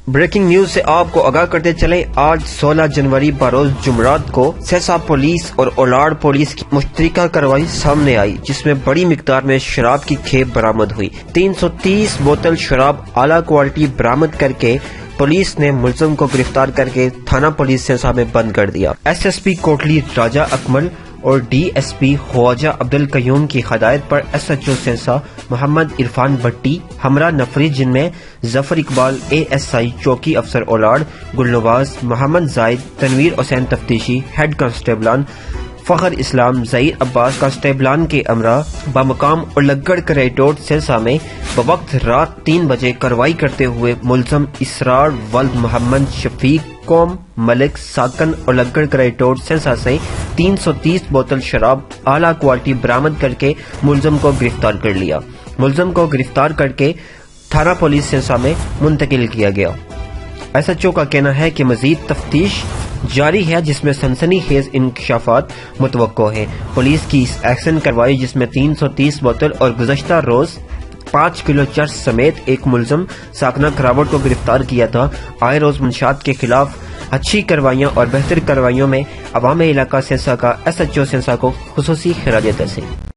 Breaking news سے آپ کو آگاہ کرتے چلیں، آج 16 جنوری بروز جمعرات کو سہسا پولیس اور اولاڑ پولیس کی مشترکہ کارروائی سامنے آئی، جس میں بڑی مقدار میں شراب کی کھیپ برآمد ہوئی۔ 330 بوتل شراب اعلیٰ کوالٹی برآمد کر کے پولیس نے ملزم کو گرفتار کر کے تھانہ پولیس سہسا میں بند کر دیا۔ ایس ایس پی کوٹلی راجہ اکمل اور ڈی ایس پی خواجہ عبدالقیوم کی ہدایت پر ایس ایچ او سہسا محمد عرفان بھٹی ہمراہ نفری، جن میں ظفر اقبال اے ایس آئی چوکی افسر اولاڑ، گلنواز محمد زائد، تنویر حسین تفتیشی ہیڈ کانسٹیبلان، فخر اسلام، ظہیر عباس کانسٹیبلان کے امراء بمقام اولگڑ کریٹوٹ سہسا میں بوقت رات 3 بجے کارروائی کرتے ہوئے ملزم اسرار ولد محمد شفیق قوم ملک ساکن اولگڑ کریٹوٹ سہسا سے 330 بوتل شراب اعلیٰ کوالٹی برآمد کر کے ملزم کو گرفتار کر لیا۔ ملزم کو گرفتار کر کے تھانہ پولیس سہسا میں منتقل کیا گیا۔ ایس ایچ او کا کہنا ہے کہ مزید تفتیش جاری ہے، جس میں سنسنی خیز انکشافات متوقع ہیں۔ پولیس کی اس ایکشن کارروائی، جس میں 330 بوتل اور گزشتہ روز 5 کلو چرس سمیت ایک ملزم ساکنہ کراوٹ کو گرفتار کیا تھا، آئے روز منشیات کے خلاف اچھی کارروائیوں اور بہتر کارروائیوں میں عوام علاقہ سہسا کا ایس ایچ او سہسا کو خصوصی خراج تحسین۔